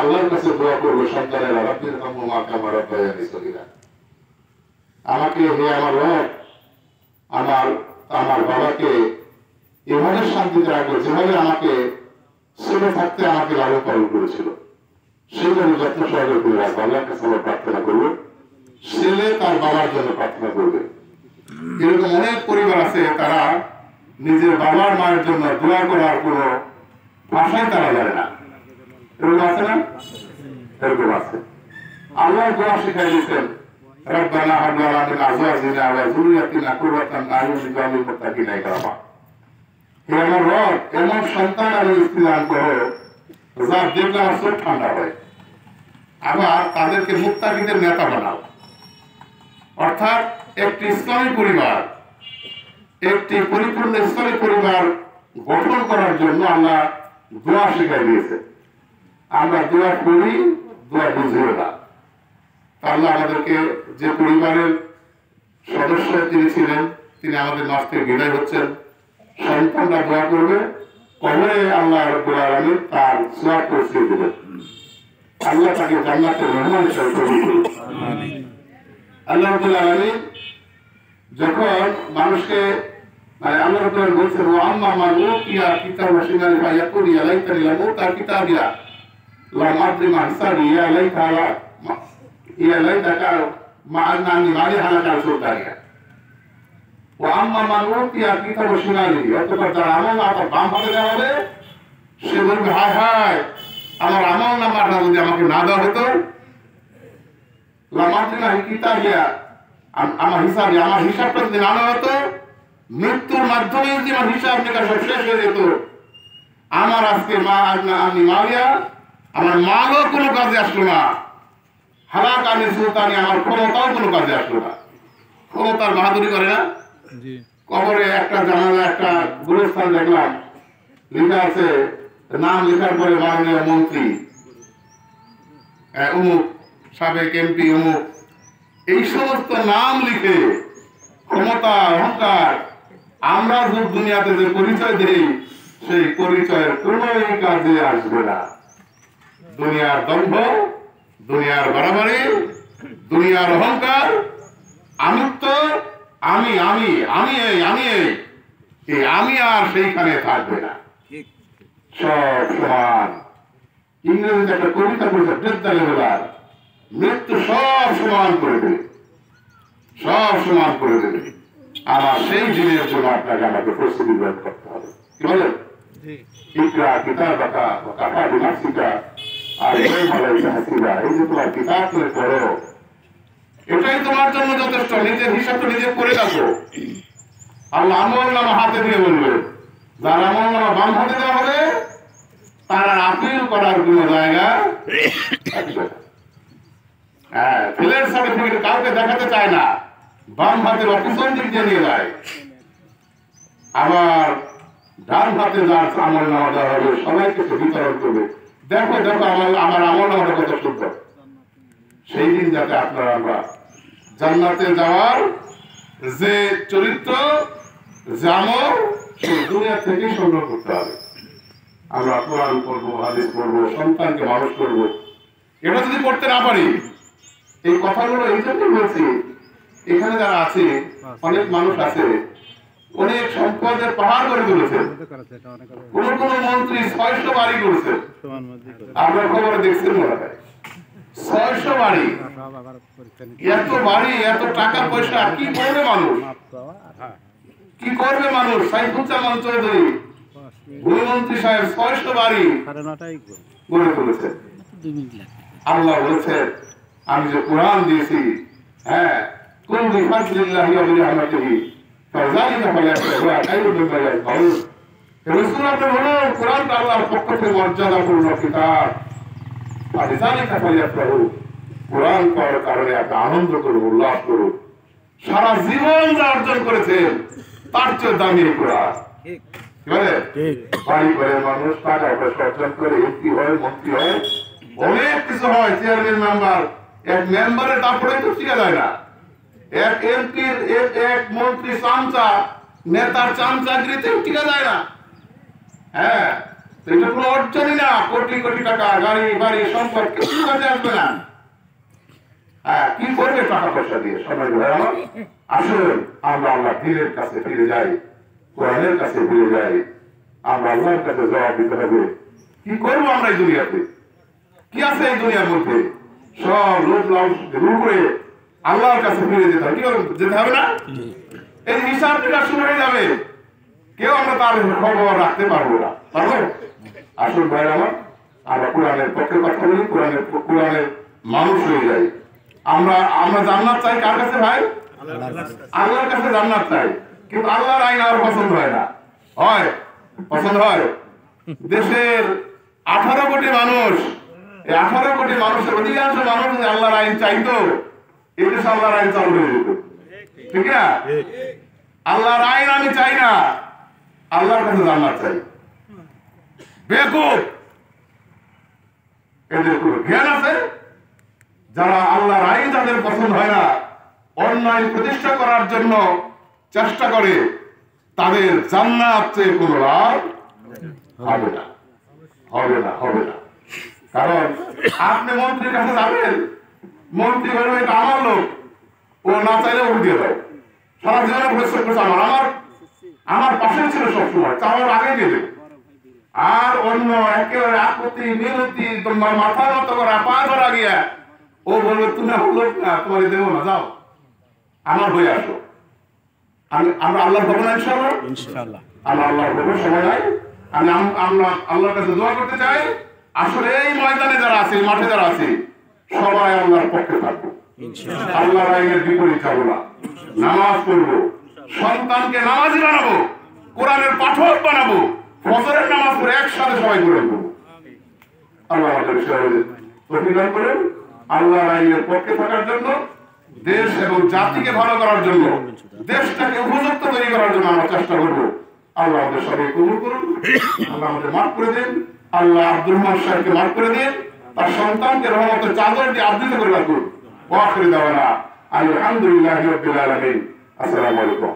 আল্লাহর কাছে দোয়া করবো সন্তানেরা রব্বির হামহুমা কামা রাব্বায়ানি সগীরা। আমাকে হে আমার রব আমার আমার বাবাকে এভাবে শান্তিতে রাখবো যেভাবে আমাকে ছেলে থাকতে আমাকে লালন পালন করেছিল, সেভাবে যত্ন সহকারে করে রাখবো। আল্লাহর কাছে আমরা প্রার্থনা করবো, ছেলে তার বাবার জন্য প্রার্থনা করবে। এরকম অনেক পরিবার আছে তারা নিজের বাবার মায়ের জন্য দোয়া করার কোনো ভাষাই তারা জানে না। এরকম আছে না? এরকম আছে। আল্লাহ দোয়া শিখাই দিয়েছেন, রব্বানা হাব লানা মিন আজওয়াজিনা ওয়া যুররিয়াতিনা কুররাতান আ'ইউন ওয়াজআলনা লিল মুত্তাকিনা ইমামা। হে আমার রব, এমন সন্তান আর স্ত্রী দান করো যার দেখলে আমার চোখ ঠান্ডা হয়, আবার তাদেরকে মুত্তাকিদের নেতা বানাও। অর্থাৎ একটি ইসলামী পরিবার, একটি পরিপূর্ণ ইসলামী পরিবার গঠন করার জন্য আল্লাহ দোয়া শিখাই দিয়েছে। আমরা দোয়া করি, দোয়া বুঝিও না। আল্লাহ আমাদেরকে যে পরিবারের সদস্য তিনি ছিলেন, তিনি আমাদের মাঝ থেকে বিদায় হচ্ছেন, সন্তানরা দোয়া করবে, কবরে আল্লাহ রাব্বুল আলামিন তার সওয়াব পৌঁছে দেবেন। আল্লাহ তাকে জান্নাতের মেহমান হিসেবে কবুল করুন। আল্লাহ রাব্বুল আলামিন যখন মানুষকে আল্লাহ রাব্বুল আলামিন বলছেন, ওয়া আম্মা মান উতিয়া কিতাবা শিমালি ফায়াকুল ইয়া লাইতানি লাম উতা কিতাবিয়া লাম আদরি মা হিসাবি ইয়া লাইতাকা মা আন্নানি মালি হালাকা সুলতানিয়া। ওয়া আম্মা মান উতিয়া কিতাবা শিমালি, অতঃপর যার আমল তার বাম হাতে দেওয়া হবে, সে বলবে হায় হায় আমার আমল নামাটা যদি আমাকে না দেওয়া হতো, লাম আদরি মা কিতাবিয়া আমার হিসাবটা যদি না হতো, মৃত্যুর মাধ্যমে যদি আমার হিসাব নিকাশ সব শেষ হয়ে যেত, আমার আজকে মা আমি মারিয়া আমার মালও কোনো কাজে আসলো না, হালাক আনি সুলতানি আমার ক্ষমতাও কোনো কাজে আসলো না। ক্ষমতার বাহাদুরি করে না। কবরে একটা জানালা একটা গুরুস্থান দেখলাম, লেখা আছে, নাম লেখার পরে মাননীয় মন্ত্রী অমুক, সাবেক এমপি অমুক, এই সমস্ত নাম লিখে ক্ষমতা অহংকার আমরা যে দুনিয়াতে যে পরিচয় দেই, সেই পরিচয়ের কোন কাজে আসবে না। দুনিয়ার দম্ভ, দুনিয়ার বাড়াবাড়ি, দুনিয়ার অহংকার, আমিত্ব, আমি আমি আমি এই আমি আর সেইখানে থাকবে না, সব সমান। ইংরেজিতে একটা কবিতা বলছে, বৃদ্ধালেবেলার মৃত্যু সব সমান করে দেবে, সব সমান করে দেবে। আমার সেই দিনের জন্য আপনাকে আমাকে প্রস্তুতি গ্রহণ করতে হবে। কি বলেন? ইকরা কিতাবাকা ওয়া কাফা বিনাফসিকা আলাইকা হাসিবা। এই যে তোমার কিতাব তুমি পড়ো, এটাই তোমার জন্য যথেষ্ট। নিজের হিসাবটা নিজে করে রাখো। আল্লাহ আমলনামা হাতে দিয়ে বলবে, যার আমলনামা বাম হাতে দেওয়া হবে তার আপিল করার কোন জায়গা থাকবে না। হ্যাঁ, ফেলের সার্টিফিকেট কাউকে দেখাতে চায় না, বাম হাতের অফিসের দিক দিয়ে নিয়ে যায়। আবার ডান হাতে যার আমল নামা দেওয়া হবে সবাইকে বিতরণ করবে, দেখো দেখো আমার আমল নামাটা কত সুন্দর। সেই দিন যাতে আপনারা আমরা জান্নাতে যাওয়ার যে চরিত্র, যে আমল, সেই দুনিয়া থেকে সংগ্রহ করতে হবে। আমরা কোরআন পড়বো, হাদিস পড়বো, সন্তানকে মানুষ করবো, এটা যদি পড়তে না পারি, এই কথাগুলো এই জন্যই বলছি, এখানে যারা আছে অনেক মানুষ আছে, অনেক সম্পদের পাহাড় করে তুলেছে, কোন কোন মন্ত্রী 600 বাড়ি করেছে। আপনার খবরে দেখছেন মনে হয় 600 বাড়ি, এত বাড়ি, এত টাকা পয়সা, কি করবে মানুষ? কি করবে মানুষ? সাইফুজ্জামান চৌধুরী গৃহমন্ত্রী সাহেব 600 বাড়ি গড়ে তুলেছে। আল্লাহ বলেছেন, আমি যে কোরআন দিয়েছি, হ্যাঁ, কুল বিফাদলিল্লাহি ওয়া বিরহমাতিহি ফাযালিকা ফালিয়াফরাহু খায়রুম মিম্মা ইয়াজমাউন। রাসূল আপনি বলুন, কোরআনটা আল্লাহর পক্ষ থেকে মর্যাদাপূর্ণ কিতাব, ফাযালিকা ফালিয়াফরাহু, কোরআন পড়ার কারণে আপনি আনন্দ করুন, উল্লাস করুন। সারা জীবন যা অর্জন করেছেন তার চেয়ে দামি কোরআন। বাড়ি করে মানুষ টাকা পয়সা অর্জন করে, এমপি হয়, মন্ত্রী হয়, অনেক কিছু হয়, চেয়ারম্যান মেম্বার। এক মেম্বারের তারপরে তো টিকা যায় না, এক এমপির এক মন্ত্রী চামচা, নেতার চামচাগিরিতেও টিকা যায় না। হ্যাঁ, এটা কোনো অর্জনই না, কোটি কোটি টাকা গাড়ি বাড়ি সম্পদ কিছু কাজে আসবে না। হ্যাঁ, কি করবে টাকা পয়সা দিয়ে? সময় ধরে আমার আসুন আমরা আল্লাহ দিনের কাছে ফিরে যাই, কোরআনের কাছে ফিরে যাই। আমরা আল্লাহর কাছে জবাব দিতে হবে, কি করবো আমরা এই দুনিয়াতে? কি আছে এই দুনিয়ার মধ্যে? সব লোক রূপ করে আল্লাহর কাছে ফিরে যেতে হবে। কি যেতে হবে না? এই হিসাব নিকাশ শুরু হয়ে যাবে, কেউ আমরা তার খবর রাখতে পারবো না। পারবো? আসুন ভাই আমার, আমরা কোরআনের পক্ষে কথা বলি, কোরআনের মানুষ হয়ে যাই। আমরা জান্নাত চাই কার কাছে ভাই? আল্লাহর কাছে জান্নাত চাই, কিন্তু আল্লাহর আইন আর পছন্দ হয় না। হয়? পছন্দ হয়? দেশের 18 কোটি মানুষ, এই 18 কোটি মানুষের অধিকাংশ মানুষ যদি আল্লাহর আইন চাইতো, এই দেশে আল্লাহর আইন চালু হয়ে যেত। ঠিক না? আল্লাহর আইন আমি চাই না, আল্লাহর কাছে জান্নাত চাই। বেকুব, এদের কোনো জ্ঞান আছে? যারা আল্লাহর আইন যাদের পছন্দ হয় না, অন্যায় প্রতিষ্ঠা করার জন্য চেষ্টা করে, তাদের জান্নাত চেয়ে কোনো লাভ হবে না, হবে না, হবে না। কারণ আপনি মন্ত্রীর কাছে যাবেন, মন্ত্রী বলবে এটা আমার লোক, ও না চাইলে উঠ দিয়ে দেয়। সারা জীবনে পরিশ্রম করছে, আমার পাশে ছিল সবসময়, চাওয়ার আগে দেবে। আর অন্য একেবারে আপত্তি বিরতি তোমার মাথা মতো করা পা ধরা গিয়া ও বলবে তুমি আমার লোক না, তোমার দেবো না, যাও আমার হয়ে আসো। আমরা আল্লাহর খবর নাই, ইনশাআল্লাহ আমরা আল্লাহর খবর সময় নাই। আমরা আল্লাহর কাছে দোয়া করতে চাই, আসলে এই ময়দানে যারা আছে, মাঠে যারা আছে, সবাই আল্লাহর পক্ষে থাকবো, আল্লাহর আইনের বিপরীত যাবো না। নামাজ পড়বো, সন্তানকে নামাজি বানাবো, কোরআনের পাঠক বানাবো, ফজরের নামাজ পড়ে একসাথে সবাই করে দেবো। আল্লাহ আমাদের তৌফিক করেন আল্লাহর আইনের পক্ষে থাকার জন্য, দেশ এবং জাতিকে ভালো করার জন্য, দেশটাকে উপযুক্ত তৈরি করার জন্য আমরা চেষ্টা করবো। আল্লাহ আমাদের সবাই কবুল করুন, আল্লাহ আমাদের মাফ করে দিন। আল্লাহ আব্দুর রহমান সাহেবকে মাফ করে দিন, তার সন্তানকে রহমতের চাদর দিয়ে আবৃত করে রাখুন। ওয়া আখিরু দাওয়ানা আলহামদুলিল্লাহি রাব্বিল আলামিন। আসসালামু আলাইকুম।